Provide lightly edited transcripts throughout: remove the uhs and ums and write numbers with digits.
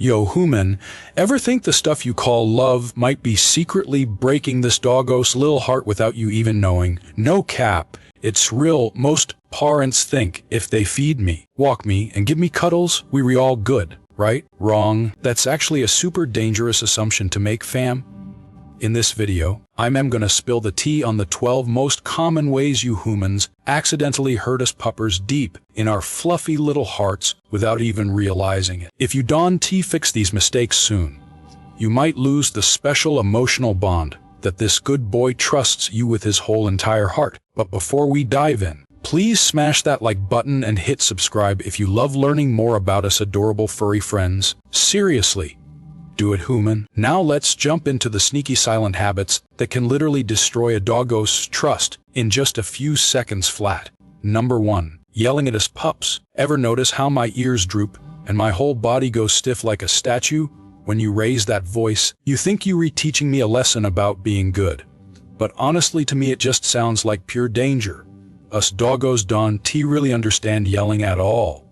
Yo, human, ever think the stuff you call love might be secretly breaking this doggo's little heart without you even knowing? No cap, it's real. Most parents think if they feed me, walk me, and give me cuddles, we all good, right? Wrong. That's actually a super dangerous assumption to make, fam. In this video, I'm gonna spill the tea on the 12 most common ways you humans accidentally hurt us puppers deep in our fluffy little hearts without even realizing it. If you don't fix these mistakes soon, you might lose the special emotional bond that this good boy trusts you with his whole entire heart. But before we dive in, please smash that like button and hit subscribe if you love learning more about us adorable furry friends. Seriously. Do it, human. Now let's jump into the sneaky silent habits that can literally destroy a doggo's trust in just a few seconds flat. Number 1. Yelling at us pups. Ever notice how my ears droop and my whole body goes stiff like a statue when you raise that voice? You think you're reteaching me a lesson about being good, but honestly to me it just sounds like pure danger. Us doggos don't really understand yelling at all.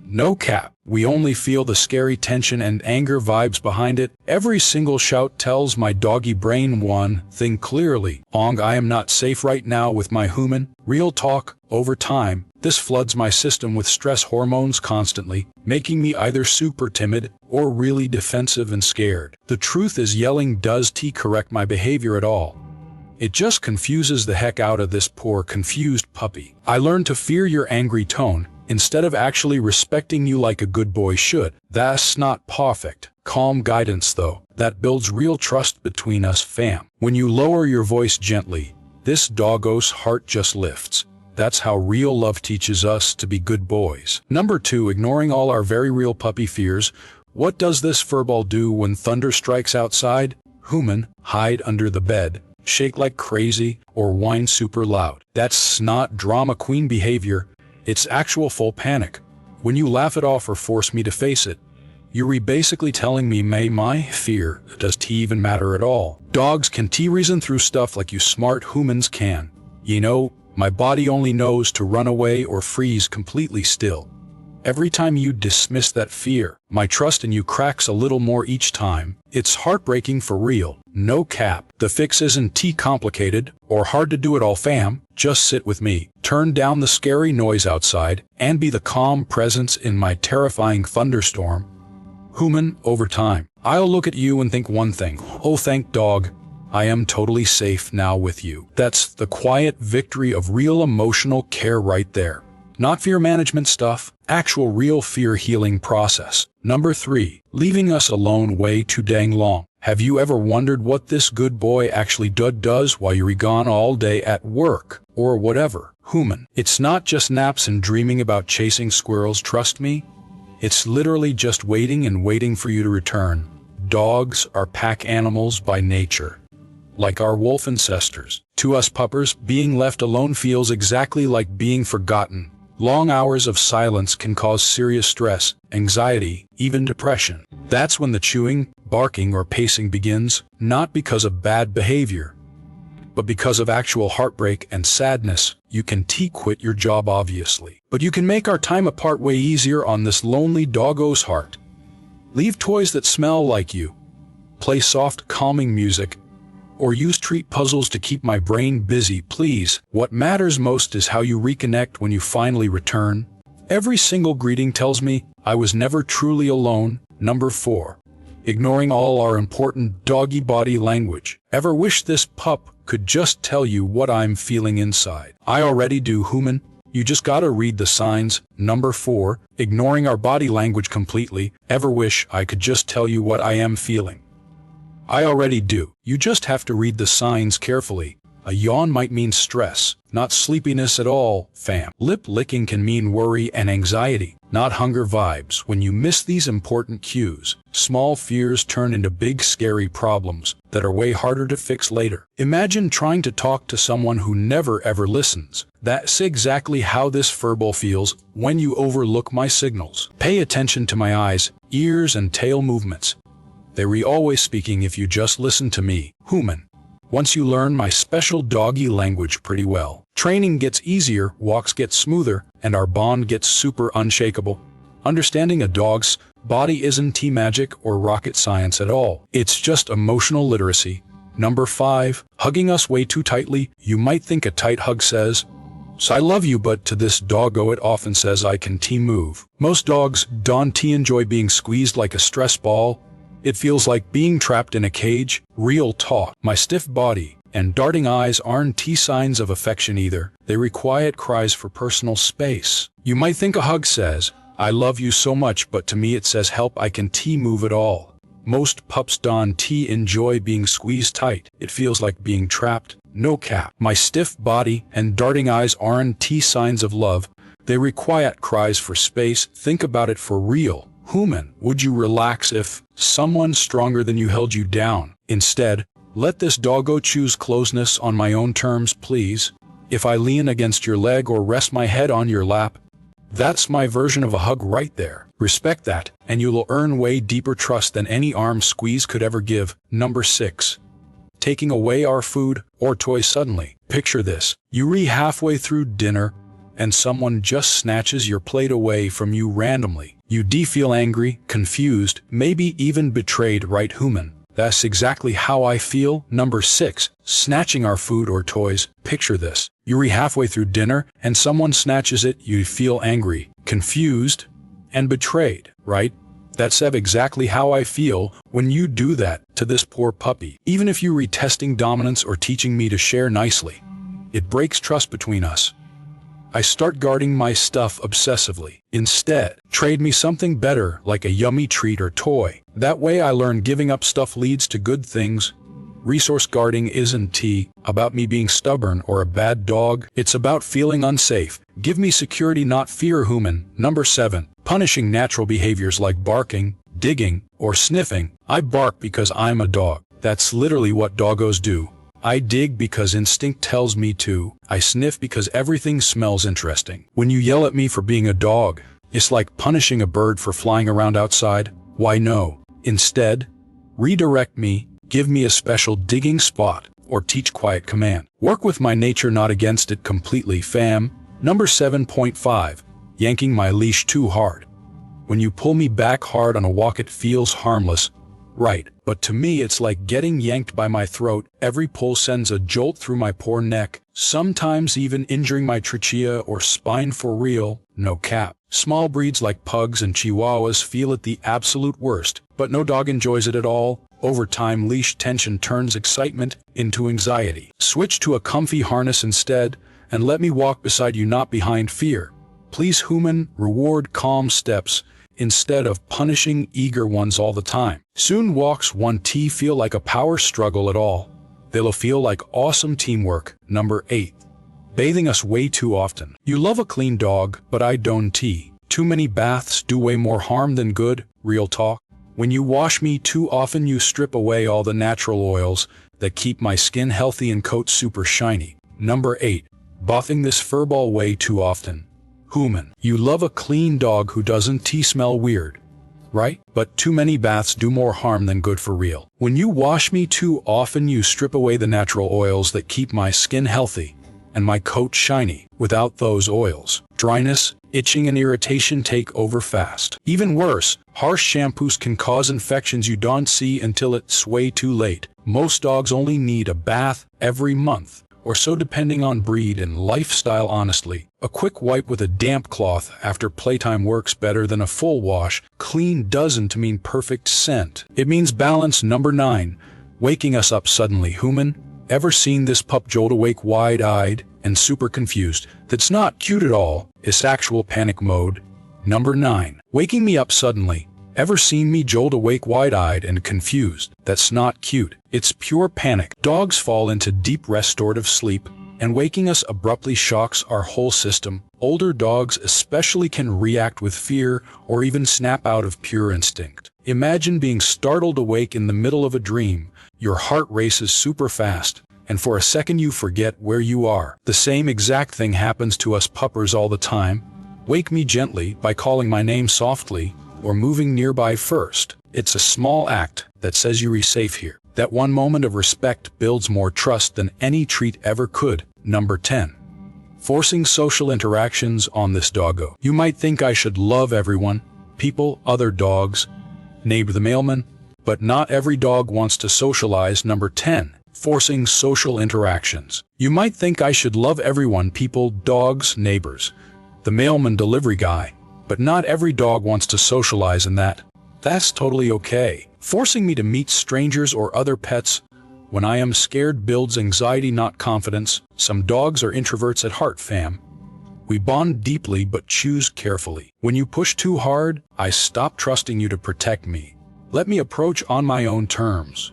No cap, we only feel the scary tension and anger vibes behind it. Every single shout tells my doggy brain one thing clearly: I am not safe right now with my human. Real talk, over time, this floods my system with stress hormones constantly, making me either super timid or really defensive and scared. The truth is, yelling does correct my behavior at all. It just confuses the heck out of this poor confused puppy. I learned to fear your angry tone instead of actually respecting you like a good boy should. That's not perfect. Calm guidance though, that builds real trust between us, fam. When you lower your voice gently, this doggo's heart just lifts. That's how real love teaches us to be good boys. Number 2. Ignoring all our very real puppy fears. What does this furball do when thunder strikes outside? Human, hide under the bed, shake like crazy, or whine super loud. That's not drama queen behavior. It's actual full panic. When you laugh it off or force me to face it, you're basically telling me my fear does even matter at all. Dogs can reason through stuff like you smart humans can. You know, my body only knows to run away or freeze completely still. Every time you dismiss that fear, my trust in you cracks a little more each time. It's heartbreaking for real. No cap. The fix isn't complicated or hard to do it all, fam. Just sit with me, turn down the scary noise outside, and be the calm presence in my terrifying thunderstorm. Human, over time, I'll look at you and think one thing: oh, thank dog, I am totally safe now with you. That's the quiet victory of real emotional care right there. Not fear management stuff, actual real fear healing process. Number 3. Leaving us alone way too dang long. Have you ever wondered what this good boy actually does while you're gone all day at work, or whatever? Human, it's not just naps and dreaming about chasing squirrels, trust me. It's literally just waiting and waiting for you to return. Dogs are pack animals by nature, like our wolf ancestors. To us puppers, being left alone feels exactly like being forgotten. Long hours of silence can cause serious stress, anxiety, even depression. That's when the chewing, barking, or pacing begins, not because of bad behavior, but because of actual heartbreak and sadness. You can quit your job obviously, but you can make our time apart way easier on this lonely doggo's heart. Leave toys that smell like you, play soft calming music, or use treat puzzles to keep my brain busy, please. What matters most is how you reconnect when you finally return. Every single greeting tells me I was never truly alone. Number 4. Ignoring all our important doggy body language. Ever wish this pup could just tell you what I'm feeling inside? I already do, human. You just gotta read the signs. Number 4. Ignoring our body language completely. Ever wish I could just tell you what I am feeling? I already do. You just have to read the signs carefully. A yawn might mean stress, not sleepiness at all, fam. Lip licking can mean worry and anxiety, not hunger vibes. When you miss these important cues, small fears turn into big scary problems that are way harder to fix later. Imagine trying to talk to someone who never ever listens. That's exactly how this furball feels when you overlook my signals. Pay attention to my eyes, ears, and tail movements. They're always speaking if you just listen to me, human. Once you learn my special doggy language pretty well, training gets easier, walks get smoother, and our bond gets super unshakable. Understanding a dog's body isn't tea magic or rocket science at all. It's just emotional literacy. Number 5. Hugging us way too tightly. You might think a tight hug says, "So I love you," but to this doggo it often says, "I can move." Most dogs don't enjoy being squeezed like a stress ball. It feels like being trapped in a cage. Real talk. My stiff body and darting eyes aren't signs of affection either. They require cries for personal space. You might think a hug says, "I love you so much," but to me it says, "Help, I can move it all." Most pups don't enjoy being squeezed tight. It feels like being trapped. No cap. My stiff body and darting eyes aren't signs of love. They require cries for space. Think about it for real. Human, would you relax if someone stronger than you held you down? Instead, let this doggo choose closeness on my own terms, please. If I lean against your leg or rest my head on your lap, that's my version of a hug right there. Respect that, and you'll earn way deeper trust than any arm squeeze could ever give. Number 6. Taking away our food or toys suddenly. Picture this. You reach halfway through dinner, and someone just snatches your plate away from you randomly. You feel angry, confused, maybe even betrayed, right, human? That's exactly how I feel. Number 6. Snatching our food or toys. Picture this. You reach halfway through dinner, and someone snatches it. You feel angry, confused, and betrayed, right? That's exactly how I feel when you do that to this poor puppy. Even if you read testing dominance or teaching me to share nicely, it breaks trust between us. I start guarding my stuff obsessively. Instead, trade me something better like a yummy treat or toy. That way I learn giving up stuff leads to good things. Resource guarding isn't about me being stubborn or a bad dog. It's about feeling unsafe. Give me security, not fear, human. Number 7. Punishing natural behaviors like barking, digging, or sniffing. I bark because I'm a dog. That's literally what doggos do. I dig because instinct tells me to. I sniff because everything smells interesting. When you yell at me for being a dog, it's like punishing a bird for flying around outside. Why no? Instead, redirect me, give me a special digging spot, or teach quiet command. Work with my nature, not against it completely, fam. Number 7.5. Yanking my leash too hard. When you pull me back hard on a walk, it feels harmless, right? But to me it's like getting yanked by my throat. Every pull sends a jolt through my poor neck, sometimes even injuring my trachea or spine for real. No cap. Small breeds like pugs and chihuahuas feel it the absolute worst, but no dog enjoys it at all. Over time, leash tension turns excitement into anxiety. Switch to a comfy harness instead, and let me walk beside you, not behind fear. Please, human, reward calm steps instead of punishing eager ones all the time. Soon walks won't feel like a power struggle at all. They'll feel like awesome teamwork. Number 8. Bathing us way too often. You love a clean dog, but I don't. Too many baths do way more harm than good. Real talk. When you wash me too often, you strip away all the natural oils that keep my skin healthy and coat super shiny. Number 8. Bathing this furball way too often. Human, you love a clean dog who doesn't smell weird, right? But too many baths do more harm than good for real. When you wash me too often, you strip away the natural oils that keep my skin healthy and my coat shiny. Without those oils, dryness, itching, and irritation take over fast. Even worse, harsh shampoos can cause infections you don't see until it's way too late. Most dogs only need a bath every month or so, depending on breed and lifestyle. Honestly, a quick wipe with a damp cloth after playtime works better than a full wash. Clean doesn't mean perfect scent. It means balance. Number 9. Waking us up suddenly. Human, ever seen this pup jolt awake wide-eyed and super confused? That's not cute at all. It's actual panic mode. Number 9. Waking me up suddenly. Ever seen me jolt awake wide-eyed and confused? That's not cute. It's pure panic. Dogs fall into deep restorative sleep, and waking us abruptly shocks our whole system. Older dogs especially can react with fear or even snap out of pure instinct. Imagine being startled awake in the middle of a dream. Your heart races super fast, and for a second you forget where you are. The same exact thing happens to us puppers all the time. Wake me gently by calling my name softly or moving nearby first. It's a small act that says you're safe here. That one moment of respect builds more trust than any treat ever could. Number 10. Forcing social interactions on this doggo. You might think I should love everyone, people, other dogs, neighbor the mailman, but not every dog wants to socialize. Number 10. Forcing social interactions. You might think I should love everyone, people, dogs, neighbors, the mailman, delivery guy, but not every dog wants to socialize, and that's totally okay. Forcing me to meet strangers or other pets when I am scared builds anxiety, not confidence. Some dogs are introverts at heart, fam. We bond deeply but choose carefully. When you push too hard, I stop trusting you to protect me. Let me approach on my own terms.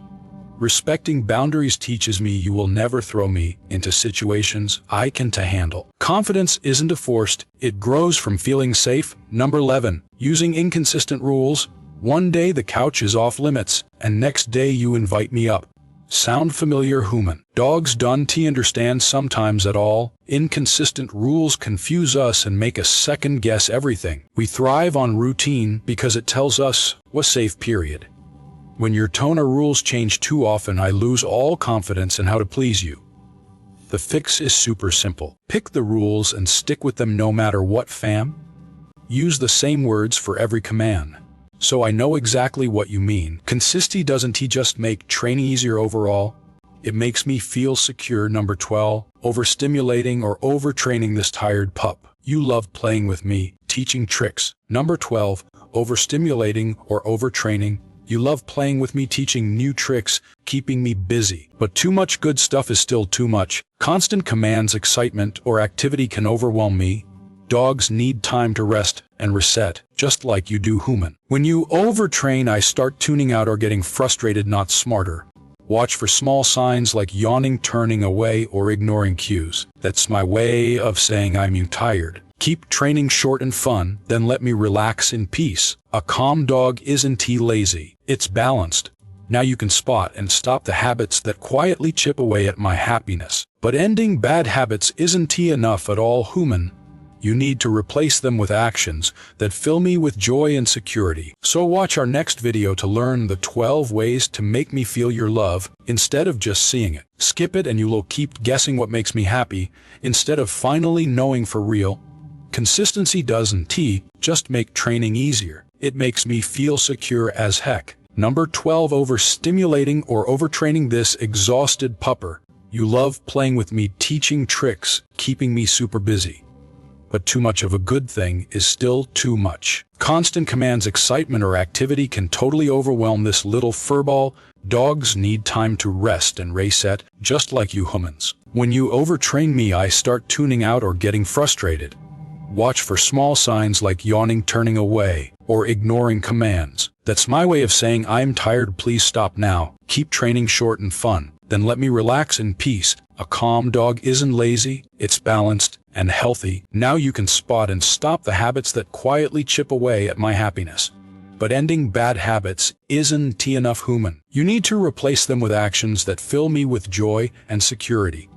Respecting boundaries teaches me you will never throw me into situations I can handle. Confidence isn't forced, it grows from feeling safe. Number 11. Using inconsistent rules. One day the couch is off limits, and next day you invite me up. Sound familiar, human? Dogs don't understand sometimes at all. Inconsistent rules confuse us and make us second guess everything. We thrive on routine because it tells us what's safe, period. When your tone or rules change too often, I lose all confidence in how to please you. The fix is super simple. Pick the rules and stick with them no matter what, fam. Use the same words for every command, so I know exactly what you mean. Consistency doesn't just make training easier overall, it makes me feel secure. Number 12. Overstimulating or overtraining this tired pup. You love playing with me, teaching tricks. Number 12. Overstimulating or overtraining. You love playing with me, teaching new tricks, keeping me busy. But too much good stuff is still too much. Constant commands, excitement, or activity can overwhelm me. Dogs need time to rest and reset, just like you do, human. When you overtrain, I start tuning out or getting frustrated, not smarter. Watch for small signs like yawning, turning away, or ignoring cues. That's my way of saying I'm tired. Keep training short and fun, then let me relax in peace. A calm dog isn't lazy, it's balanced. Now you can spot and stop the habits that quietly chip away at my happiness. But ending bad habits isn't enough at all, human. You need to replace them with actions that fill me with joy and security. So watch our next video to learn the 12 ways to make me feel your love instead of just seeing it. Skip it and you will keep guessing what makes me happy instead of finally knowing for real. Consistency doesn't just make training easier, it makes me feel secure as heck. Number 12. Overstimulating or overtraining this exhausted pupper. You love playing with me, teaching tricks, keeping me super busy. But too much of a good thing is still too much. Constant commands, excitement, or activity can totally overwhelm this little furball. Dogs need time to rest and reset, just like you humans. When you overtrain me, I start tuning out or getting frustrated. Watch for small signs like yawning, turning away, or ignoring commands. That's my way of saying I'm tired, please stop now. Keep training short and fun, then let me relax in peace. A calm dog isn't lazy, it's balanced and healthy. Now you can spot and stop the habits that quietly chip away at my happiness. But ending bad habits isn't enough, human. You need to replace them with actions that fill me with joy and security.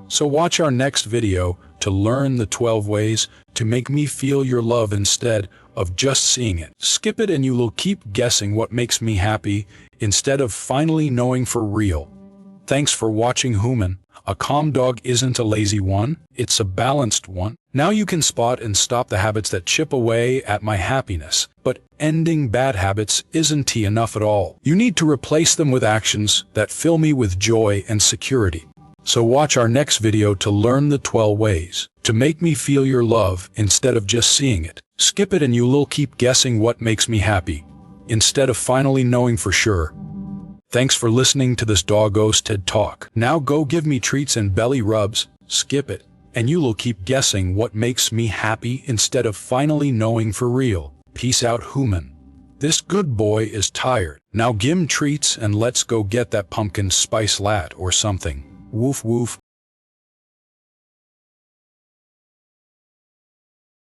So watch our next video to learn the 12 ways to make me feel your love instead of just seeing it. Skip it and you will keep guessing what makes me happy instead of finally knowing for real. Thanks for watching, human. A calm dog isn't a lazy one, it's a balanced one. Now you can spot and stop the habits that chip away at my happiness. But ending bad habits isn't enough at all. You need to replace them with actions that fill me with joy and security. So watch our next video to learn the 12 ways to make me feel your love instead of just seeing it. Skip it and you will keep guessing what makes me happy instead of finally knowing for sure. Thanks for listening to this Doggos TED Talk. Now go give me treats and belly rubs. Skip it and you will keep guessing what makes me happy instead of finally knowing for real. Peace out, human. This good boy is tired. Now give him treats and let's go get that pumpkin spice latte or something. Woof woof.